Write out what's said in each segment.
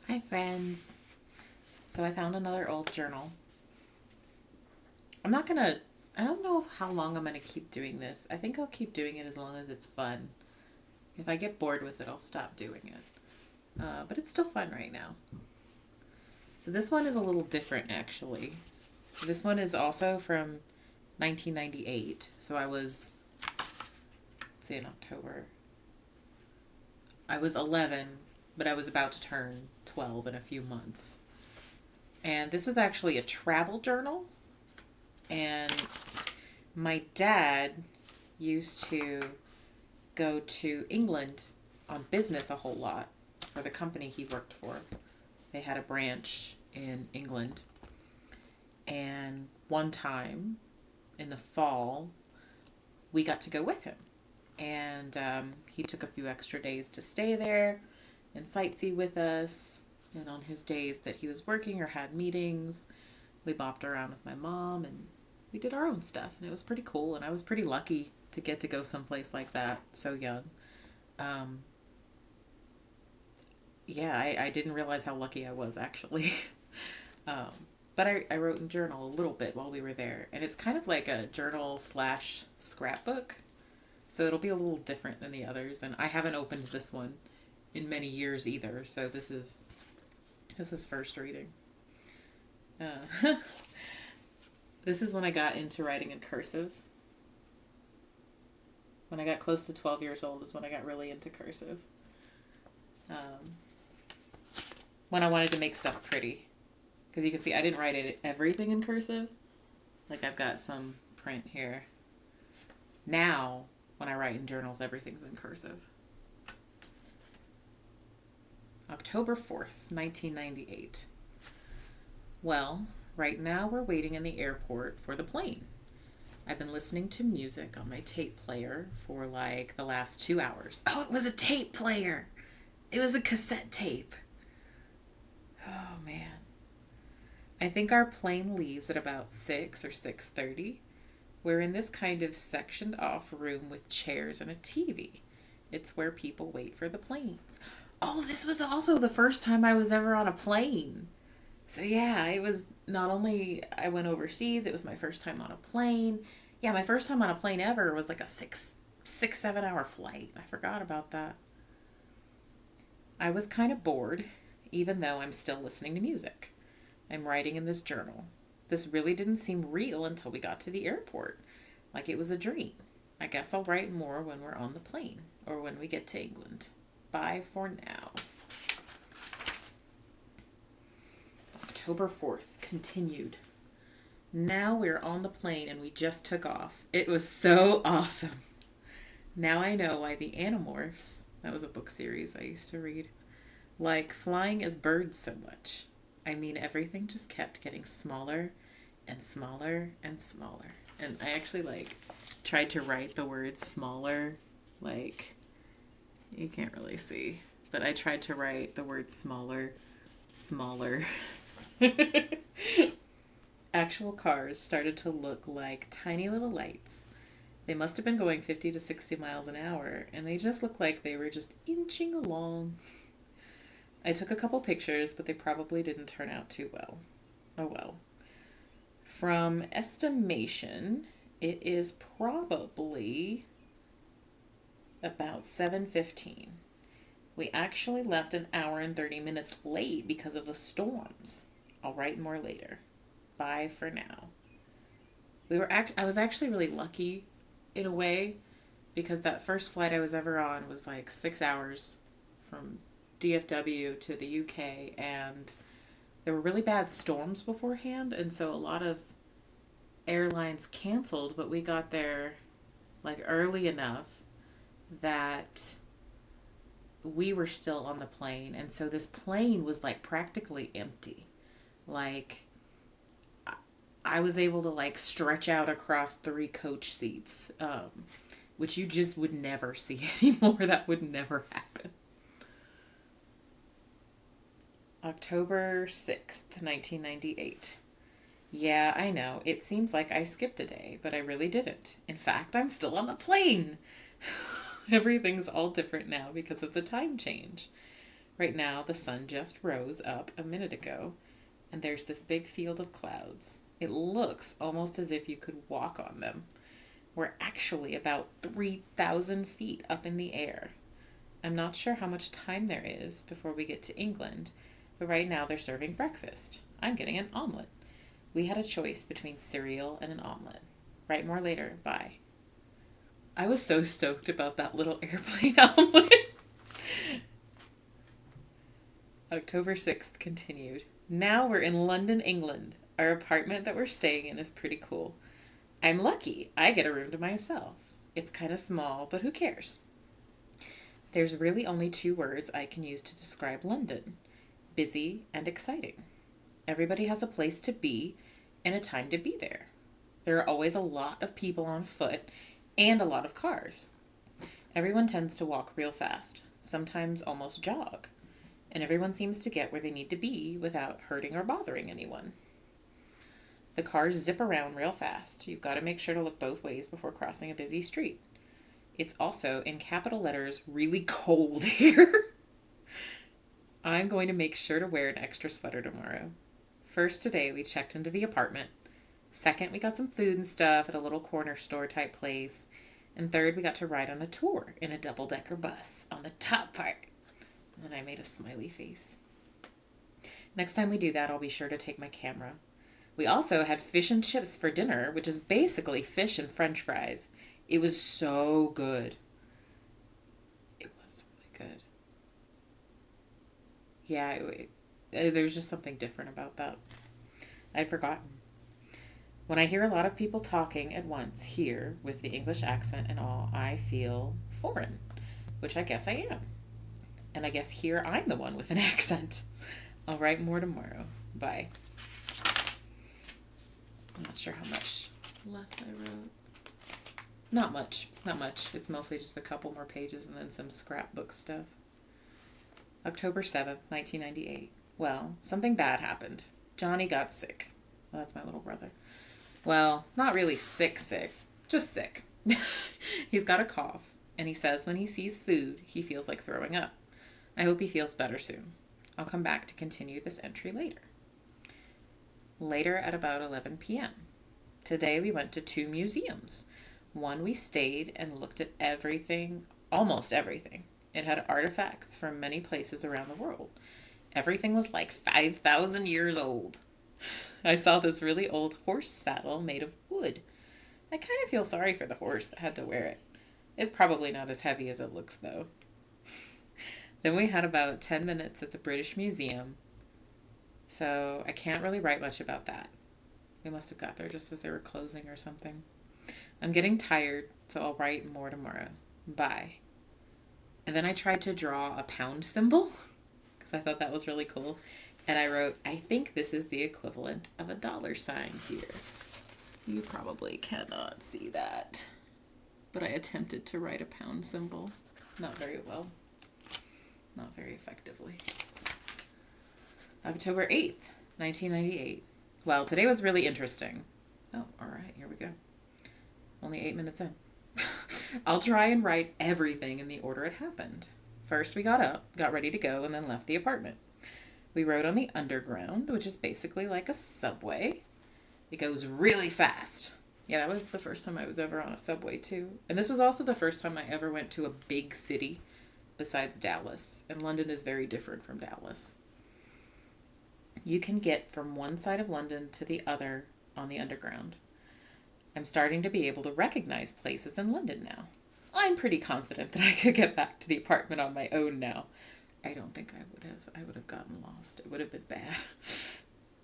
Hi, friends. So I found another old journal. I'm not gonna, I don't know how long I'm gonna keep doing this. I think I'll keep doing it as long as it's fun. If I get bored with it, I'll stop doing it. But it's still fun right now. So this one is a little different, actually. This one is also from 1998. So let's see, in October. I was 11, but I was about to turn 12 in a few months. And this was actually a travel journal. And my dad used to go to England on business a whole lot for the company he worked for. They had a branch in England. And one time in the fall, we got to go with him. And he took a few extra days to stay there and sightsee with us. And on his days that he was working or had meetings, we bopped around with my mom and we did our own stuff. And it was pretty cool. And I was pretty lucky to get to go someplace like that so young. Um, yeah, I didn't realize how lucky I was actually. um, but I wrote in journal a little bit while we were there. And it's kind of like a journal slash scrapbook. So it'll be a little different than the others. And I haven't opened this one in many years either. So this is first reading. Uh, this is when I got into writing in cursive. When I got close to 12 years old is when I got really into cursive. Um, when I wanted to make stuff pretty. Because you can see I didn't write everything in cursive. Like I've got some print here. Now, when I write in journals, everything's in cursive. October 4th, 1998. Well, right now we're waiting in the airport for the plane. I've been listening to music on my tape player for like the last 2 hours. Oh, it was a tape player. It was a cassette tape. Oh man. I think our plane leaves at about 6 or 6:30. We're in this kind of sectioned off room with chairs and a TV. It's where people wait for the planes. Oh, this was also the first time I was ever on a plane. So yeah, it was not only I went overseas, it was my first time on a plane. Yeah, my first time on a plane ever was like a 7 hour flight. I forgot about that. I was kind of bored, even though I'm still listening to music. I'm writing in this journal. This really didn't seem real until we got to the airport. Like it was a dream. I guess I'll write more when we're on the plane or when we get to England. Bye for now. October 4th, continued. Now we're on the plane and we just took off. It was so awesome. Now I know why the Animorphs, that was a book series I used to read, like flying as birds so much. I mean, everything just kept getting smaller and smaller and smaller. And I actually tried to write the word smaller, like you can't really see, but I tried to write the word smaller. Actual cars started to look like tiny little lights. They must have been going 50 to 60 miles an hour, and they just looked like they were just inching along. I took a couple pictures, but they probably didn't turn out too well. Oh well. From estimation, it is probably about 7:15. We actually left an hour and 30 minutes late because of the storms. I'll write more later. Bye for now. I was actually really lucky in a way because that first flight I was ever on was like 6 hours from DFW to the UK, and there were really bad storms beforehand, and so a lot of airlines canceled, but we got there like early enough that we were still on the plane, and so this plane was like practically empty. Like I was able to like stretch out across 3 coach seats, which you just would never see anymore. That would never happen. October 6th, 1998. Yeah, I know. It seems like I skipped a day, but I really didn't. In fact, I'm still on the plane. Everything's all different now because of the time change. Right now, the sun just rose up a minute ago, and there's this big field of clouds. It looks almost as if you could walk on them. We're actually about 3,000 feet up in the air. I'm not sure how much time there is before we get to England, but right now they're serving breakfast. I'm getting an omelet. We had a choice between cereal and an omelet. Write more later. Bye. I was so stoked about that little airplane omelet. October 6th continued. Now we're in London, England. Our apartment that we're staying in is pretty cool. I'm lucky. I get a room to myself. It's kind of small, but who cares? There's really only 2 words I can use to describe London: busy and exciting. Everybody has a place to be and a time to be there. There are always a lot of people on foot and a lot of cars. Everyone tends to walk real fast, sometimes almost jog, and everyone seems to get where they need to be without hurting or bothering anyone. The cars zip around real fast. You've got to make sure to look both ways before crossing a busy street. It's also, in capital letters, really cold here. I'm going to make sure to wear an extra sweater tomorrow. First, today we checked into the apartment. Second, we got some food and stuff at a little corner store type place. And third, we got to ride on a tour in a double-decker bus on the top part. And then I made a smiley face. Next time we do that, I'll be sure to take my camera. We also had fish and chips for dinner, which is basically fish and french fries. It was so good. It was really good. Yeah, there's just something different about that. I'd forgotten. When I hear a lot of people talking at once here with the English accent and all, I feel foreign, which I guess I am. And I guess here I'm the one with an accent. I'll write more tomorrow. Bye. I'm not sure how much left I wrote. Not much. It's mostly just a couple more pages and then some scrapbook stuff. October 7th, 1998. Well, something bad happened. Johnny got sick. Well, that's my little brother. Well, not really sick, just sick. He's got a cough, and he says when he sees food, he feels like throwing up. I hope he feels better soon. I'll come back to continue this entry later. Later at about 11 p.m. Today we went to 2 museums. One we stayed and looked at everything, almost everything. It had artifacts from many places around the world. Everything was like 5,000 years old. I saw this really old horse saddle made of wood. I kind of feel sorry for the horse that had to wear it. It's probably not as heavy as it looks, though. Then we had about 10 minutes at the British Museum, so I can't really write much about that. We must have got there just as they were closing or something. I'm getting tired, so I'll write more tomorrow. Bye. And then I tried to draw a pound symbol, because I thought that was really cool. And I wrote, I think this is the equivalent of a $sign here. You probably cannot see that. But I attempted to write a pound symbol. Not very well. Not very effectively. October 8th, 1998. Well, today was really interesting. Oh, all right, here we go. Only 8 minutes in. I'll try and write everything in the order it happened. First, we got up, got ready to go, and then left the apartment. We rode on the Underground, which is basically like a subway. It goes really fast. Yeah, that was the first time I was ever on a subway, too. And this was also the first time I ever went to a big city besides Dallas. And London is very different from Dallas. You can get from one side of London to the other on the Underground. I'm starting to be able to recognize places in London now. I'm pretty confident that I could get back to the apartment on my own now. I don't think I would have. I would have gotten lost. It would have been bad.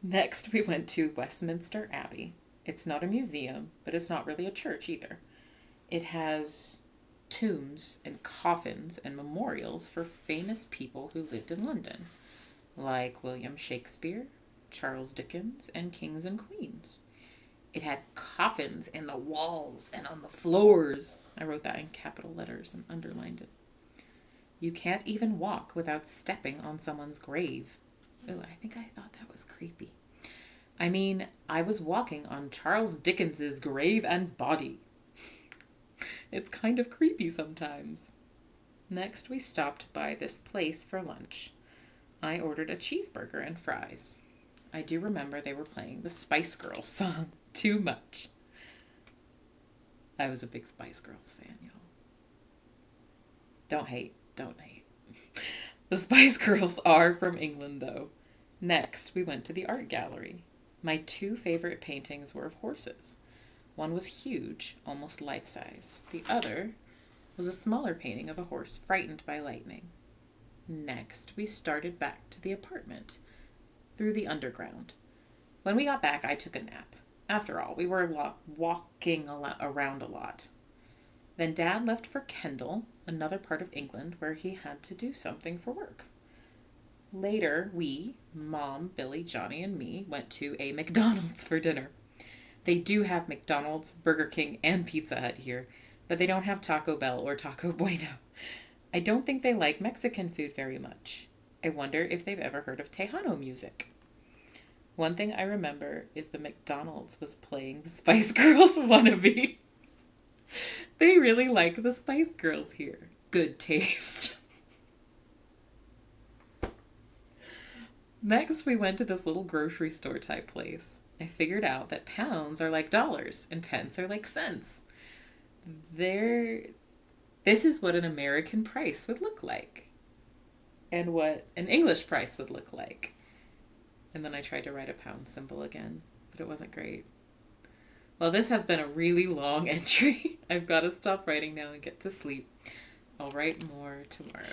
Next, we went to Westminster Abbey. It's not a museum, but it's not really a church either. It has tombs and coffins and memorials for famous people who lived in London, like William Shakespeare, Charles Dickens, and kings and queens. It had coffins in the walls and on the floors. I wrote that in capital letters and underlined it. You can't even walk without stepping on someone's grave. Oh, I think I thought that was creepy. I mean, I was walking on Charles Dickens's grave and body. It's kind of creepy sometimes. Next, we stopped by this place for lunch. I ordered a cheeseburger and fries. I do remember they were playing the Spice Girls song too much. I was a big Spice Girls fan, y'all. Don't hate. Don't hate. The Spice Girls are from England, though. Next, we went to the art gallery. My two favorite paintings were of horses. One was huge, almost life-size. The other was a smaller painting of a horse frightened by lightning. Next, we started back to the apartment through the underground. When we got back, I took a nap. After all, we were walking around a lot. Then Dad left for Kendal, another part of England, where he had to do something for work. Later, we, Mom, Billy, Johnny, and me, went to a McDonald's for dinner. They do have McDonald's, Burger King, and Pizza Hut here, but they don't have Taco Bell or Taco Bueno. I don't think they like Mexican food very much. I wonder if they've ever heard of Tejano music. One thing I remember is the McDonald's was playing the Spice Girls wannabe. They really like the Spice Girls here. Good taste. Next, we went to this little grocery store type place. I figured out that pounds are like dollars and pence are like cents. This is what an American price would look like and what an English price would look like. And then I tried to write a pound symbol again, but it wasn't great. Well, this has been a really long entry. I've got to stop writing now and get to sleep. I'll write more tomorrow.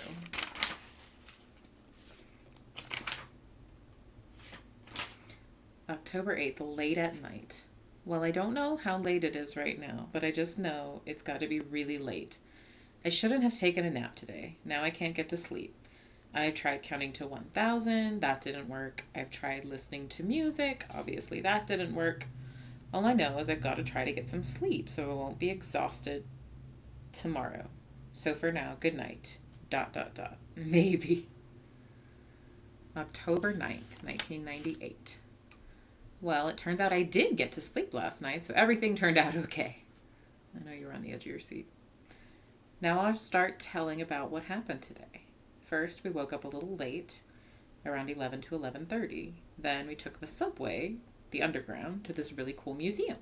October 8th, late at night. Well, I don't know how late it is right now, but I just know it's got to be really late. I shouldn't have taken a nap today. Now I can't get to sleep. I've tried counting to 1,000. That didn't work. I've tried listening to music. Obviously, that didn't work. All I know is I've got to try to get some sleep so I won't be exhausted tomorrow. So for now, good night. ... Maybe. October 9th, 1998. Well, it turns out I did get to sleep last night, so everything turned out okay. I know you were on the edge of your seat. Now I'll start telling about what happened today. First, we woke up a little late, around 11 to 11:30. Then we took the subway, the underground, to this really cool museum.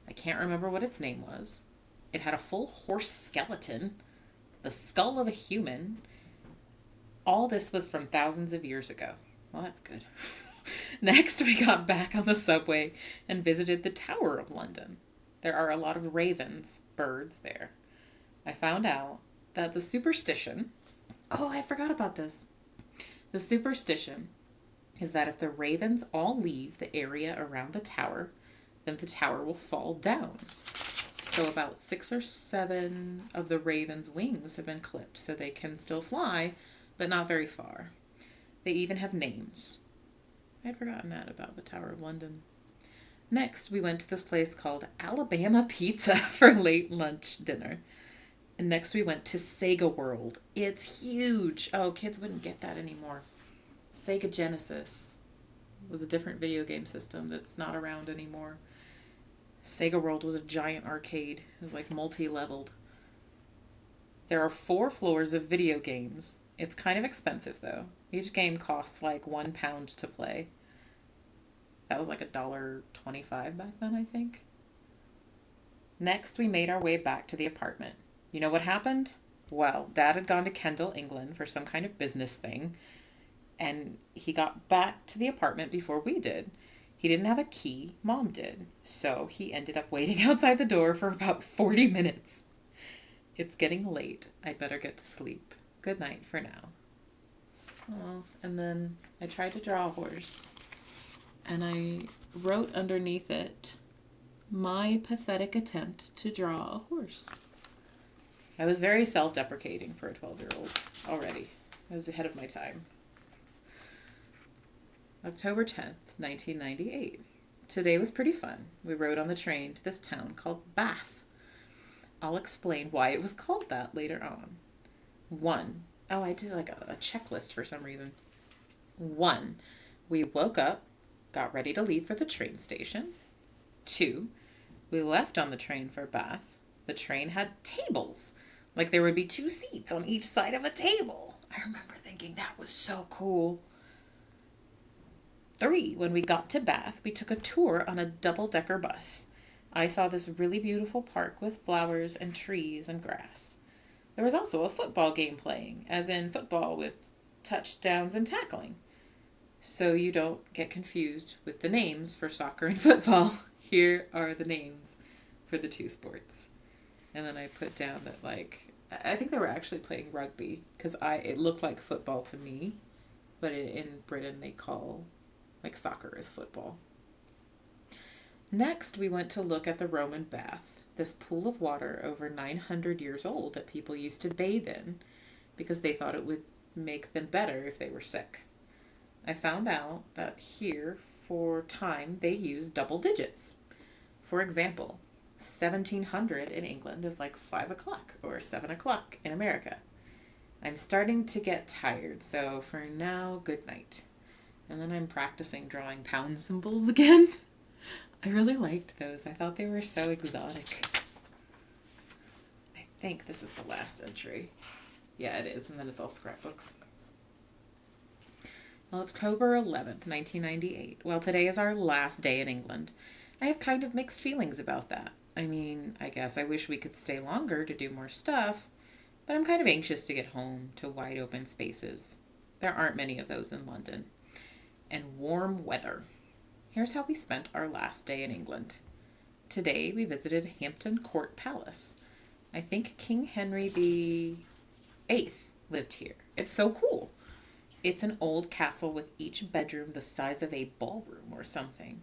I can't remember what its name was. It had a full horse skeleton, the skull of a human. All this was from thousands of years ago. Well, that's good. Next, we got back on the subway and visited the Tower of London. There are a lot of ravens, birds there. I found out that the superstition... Oh, I forgot about this. The superstition is that if the ravens all leave the area around the tower, then the tower will fall down. So about 6 or 7 of the ravens' wings have been clipped, so they can still fly, but not very far. They even have names. I'd forgotten that about the Tower of London. Next, we went to this place called Alabama Pizza for late lunch dinner. And next we went to Sega World. It's huge. Oh, kids wouldn't get that anymore. Sega Genesis was a different video game system that's not around anymore. Sega World was a giant arcade. It was like multi-leveled. There are 4 floors of video games. It's kind of expensive though. Each game costs like £1 to play. That was like $1.25 back then, I think. Next, we made our way back to the apartment. You know what happened? Well, Dad had gone to Kendal, England for some kind of business thing, and he got back to the apartment before we did. He didn't have a key. Mom did. So he ended up waiting outside the door for about 40 minutes. It's getting late. I'd better get to sleep. Good night for now. Oh, and then I tried to draw a horse, and I wrote underneath it, "My pathetic attempt to draw a horse." I was very self-deprecating for a 12-year-old already. I was ahead of my time. October 10th, 1998. Today was pretty fun. We rode on the train to this town called Bath. I'll explain why it was called that later on. 1. Oh, I did like a checklist for some reason. 1. We woke up, got ready to leave for the train station. 2. We left on the train for Bath. The train had tables. Like there would be 2 seats on each side of a table. I remember thinking that was so cool. 3, when we got to Bath, we took a tour on a double-decker bus. I saw this really beautiful park with flowers and trees and grass. There was also a football game playing, as in football with touchdowns and tackling. So you don't get confused with the names for soccer and football. Here are the names for the two sports. And then I put down that, like, I think they were actually playing rugby because it looked like football to me, but in Britain they call, like, soccer as football. Next, we went to look at the Roman bath, this pool of water over 900 years old that people used to bathe in because they thought it would make them better if they were sick. I found out that here, for time, they use double digits. For example, 1700 in England is like 5 o'clock or 7 o'clock in America. I'm starting to get tired, so for now, good night. And then I'm practicing drawing pound symbols again. I really liked those. I thought they were so exotic. I think this is the last entry. Yeah, it is, and then it's all scrapbooks. October 11th, 1998. Well, today is our last day in England. I have kind of mixed feelings about that. I mean, I guess I wish we could stay longer to do more stuff, but I'm kind of anxious to get home to wide open spaces. There aren't many of those in London. And warm weather. Here's how we spent our last day in England. Today, we visited Hampton Court Palace. I think King Henry VIII lived here. It's so cool. It's an old castle with each bedroom the size of a ballroom or something.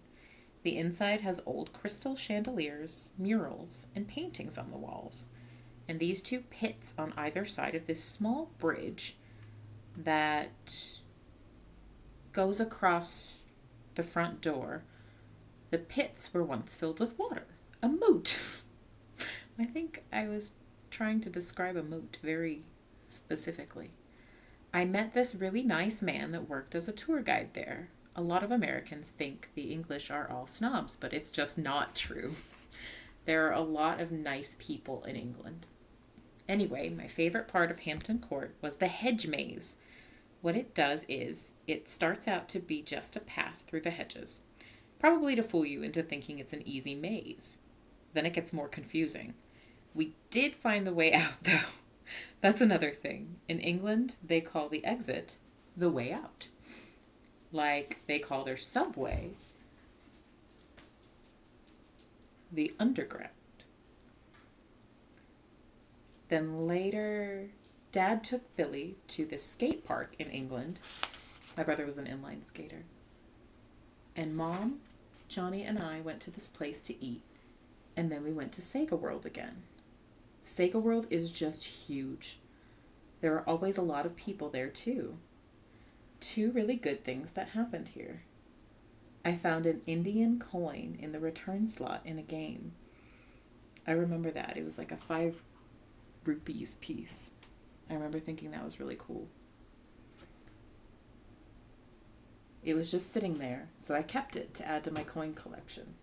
The inside has old crystal chandeliers, murals, and paintings on the walls. And these two pits on either side of this small bridge that goes across the front door. The pits were once filled with water. A moat. I think I was trying to describe a moat very specifically. I met this really nice man that worked as a tour guide there. A lot of Americans think the English are all snobs, but it's just not true. There are a lot of nice people in England. Anyway, my favorite part of Hampton Court was the hedge maze. What it does is, it starts out to be just a path through the hedges, probably to fool you into thinking it's an easy maze. Then it gets more confusing. We did find the way out, though. That's another thing. In England, they call the exit the way out. Like they call their subway the underground. Then later, Dad took Billy to the skate park in England. My brother was an inline skater. And Mom, Johnny, and I went to this place to eat. And then we went to Sega World again. Sega World is just huge. There are always a lot of people there too. 2 really good things that happened here. I found an Indian coin in the return slot in a game. I remember that. It was like a 5 rupees piece. I remember thinking that was really cool. It was just sitting there, so I kept it to add to my coin collection.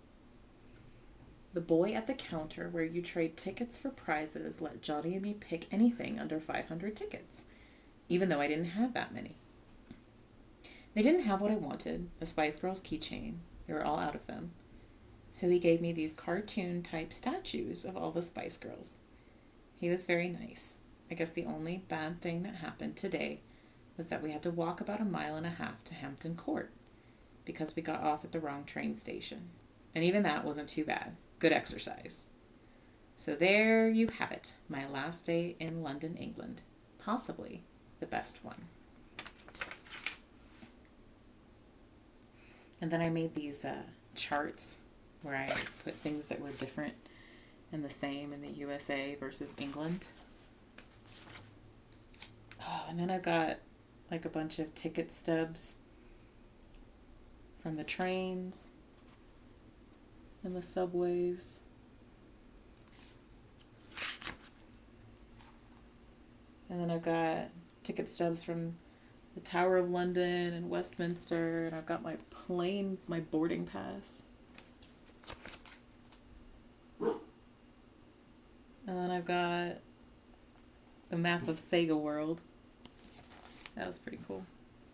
The boy at the counter where you trade tickets for prizes let Johnny and me pick anything under 500 tickets, even though I didn't have that many. They didn't have what I wanted, a Spice Girls keychain. They were all out of them. So he gave me these cartoon-type statues of all the Spice Girls. He was very nice. I guess the only bad thing that happened today was that we had to walk about 1.5 miles to Hampton Court because we got off at the wrong train station. And even that wasn't too bad. Good exercise. So there you have it, my last day in London, England. Possibly the best one. And then I made these charts where I put things that were different and the same in the USA versus England. Oh, and then I got like a bunch of ticket stubs from the trains and the subways. And then I've got ticket stubs from the Tower of London and Westminster, and I've got my boarding pass. And then I've got the map of Sega World. That was pretty cool.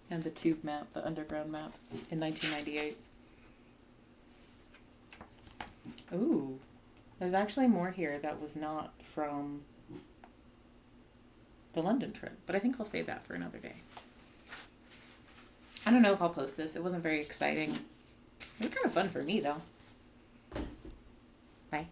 And the tube map, the underground map, in 1998. Ooh, there's actually more here that was not from the London trip, but I think I'll save that for another day. I don't know if I'll post this. It wasn't very exciting. It was kind of fun for me, though. Bye.